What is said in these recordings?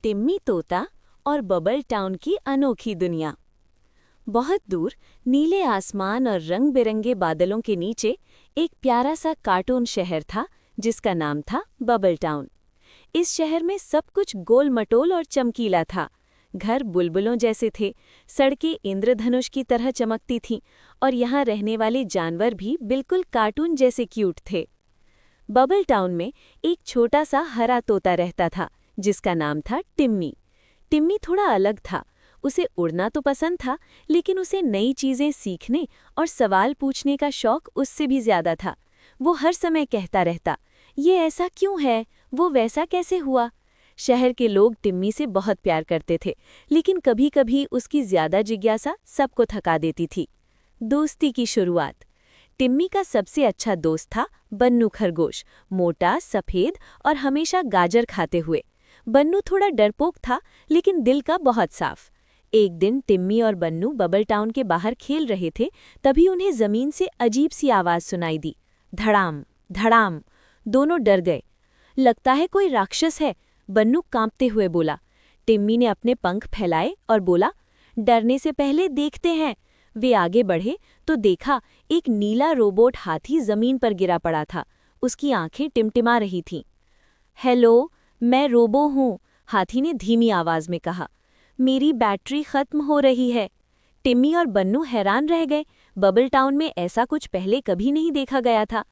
टिम्मी तोता और bubble town की अनोखी दुनिया। बहुत दूर नीले आसमान और रंग बिरंगे बादलों के नीचे एक प्यारा सा कार्टून शहर था जिसका नाम था बबल टाउन। इस शहर में सब कुछ गोल मटोल और चमकीला था। घर बुलबुलों जैसे थे, सड़कें इंद्रधनुष की तरह चमकती थीं और यहाँ रहने वाले जानवर भी बिल्कुल कार्टून जैसे क्यूट थे। बबल टाउन में एक छोटा सा हरा तोता रहता था जिसका नाम था टिम्मी। टिम्मी थोड़ा अलग था। उसे उड़ना तो पसंद था, लेकिन उसे नई चीजें सीखने और सवाल पूछने का शौक उससे भी ज्यादा था। वो हर समय कहता रहता, ये ऐसा क्यों है, वो वैसा कैसे हुआ। शहर के लोग टिम्मी से बहुत प्यार करते थे, लेकिन कभी-कभी उसकी ज्यादा जिज्ञासा सबको थका देती थी। दोस्ती की शुरुआत। टिम्मी का सबसे अच्छा दोस्त था बन्नू खरगोश, मोटा, सफेद और हमेशा गाजर खाते हुए। बन्नू थोड़ा डरपोक था, लेकिन दिल का बहुत साफ। एक दिन टिम्मी और बन्नू बबल टाउन के बाहर खेल रहे थे, तभी उन्हें जमीन से अजीब सी आवाज सुनाई दी। धड़ाम धड़ाम। दोनों डर गए। लगता है कोई राक्षस है, बन्नू कांपते हुए बोला। टिम्मी ने अपने पंख फैलाए और बोला, डरने से पहले देखते हैं। वे आगे बढ़े तो देखा एक नीला रोबोट हाथी जमीन पर गिरा पड़ा था। उसकी आंखें टिमटिमा रही थीं। हेलो, मैं रोबो हूँ, हाथी ने धीमी आवाज में कहा। मेरी बैटरी खत्म हो रही है। टिम्मी और बन्नू हैरान रह गए। बबल टाउन में ऐसा कुछ पहले कभी नहीं देखा गया था।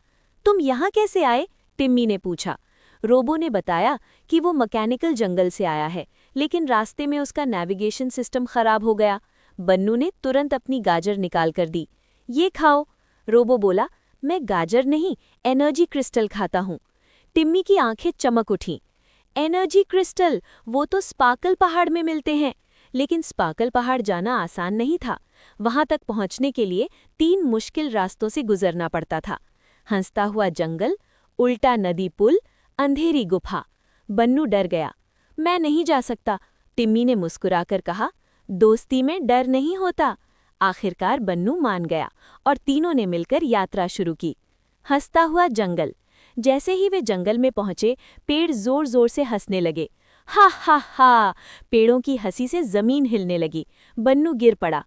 तुम यहाँ कैसे आए? टिम्मी ने पूछा। रोबो ने बताया कि वो मैकेनिकल जंगल से आया है, लेकिन रास्ते में उसका नेविगेशन सिस्टम खराब हो गया। बन्नू ने तुरंत अपनी गाजर निकाल कर दी। ये खाओ। रोबो बोला, मैं गाजर नहीं, एनर्जी क्रिस्टल खाता हूँ। टिम्मी की आंखें चमक उठीं। एनर्जी क्रिस्टल, वो तो स्पार्कल पहाड़ में मिलते हैं। लेकिन स्पार्कल पहाड़ जाना आसान नहीं था। वहां तक पहुंचने के लिए 3 मुश्किल रास्तों से गुजरना पड़ता था। हंसता हुआ जंगल, उल्टा नदी पुल, अंधेरी गुफा। बन्नू डर गया। मैं नहीं जा सकता, टिम्मी ने मुस्कुराकर कहा। दोस्ती में डर नहीं होता। आखिरकार बन्नू मान गया और तीनों ने मिलकर यात्रा शुरू की। हंसता हुआ जंगल। जैसे ही वे जंगल में पहुंचे, पेड़ जोर जोर से हंसने लगे। हा हा हा। पेड़ों की हंसी से जमीन हिलने लगी। बन्नू गिर पड़ा।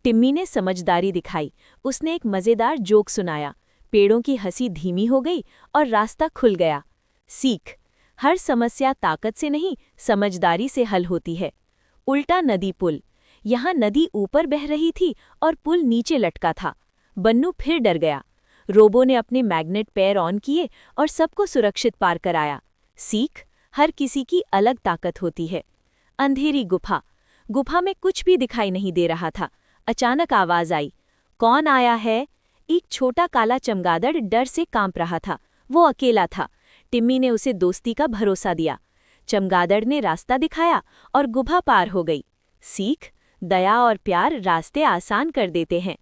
टिम्मी ने समझदारी दिखाई। उसने एक मजेदार जोक सुनाया। पेड़ों की हंसी धीमी हो गई और रास्ता खुल गया। सीख, हर समस्या ताकत से नहीं, समझदारी से हल होती है। उल्टा नदी पुल। यहाँ नदी ऊपर बह रही थी और पुल नीचे लटका था। बन्नू फिर डर गया। रोबो ने अपने मैग्नेट पैर ऑन किए और सबको सुरक्षित पार कराया। सीख, हर किसी की अलग ताकत होती है। अंधेरी गुफा। गुफा में कुछ भी दिखाई नहीं दे रहा था। अचानक आवाज आई। कौन आया है? एक छोटा काला चमगादड़ डर से कांप रहा था। वो अकेला था। टिम्मी ने उसे दोस्ती का भरोसा दिया। चमगादड़ ने रास्ता दिखाया और गुफा पार हो गई। सीख, दया और प्यार रास्ते आसान कर देते हैं।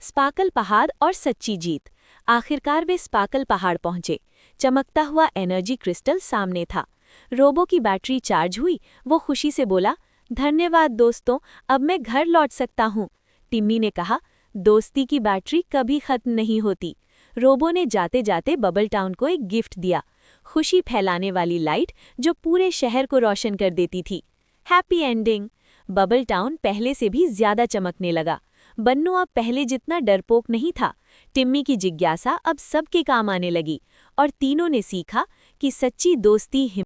स्पार्कल पहाड़ और सच्ची जीत। आखिरकार वे स्पार्कल पहाड़ पहुंचे। चमकता हुआ एनर्जी क्रिस्टल सामने था। रोबो की बैटरी चार्ज हुई। वो खुशी से बोला, धन्यवाद दोस्तों, अब मैं घर लौट सकता हूँ। टिम्मी ने कहा, दोस्ती की बैटरी कभी खत्म नहीं होती। रोबो ने जाते जाते बबल टाउन को एक गिफ्ट दिया, खुशी फैलाने वाली लाइट जो पूरे शहर को रोशन कर देती थी। Happy ending. बबल टाउन पहले से भी ज्यादा चमकने लगा। बन्नू अब पहले जितना डरपोक नहीं था। टिम्मी की जिज्ञासा अब सबके काम आने लगी और तीनों ने सीखा कि सच्ची दोस्ती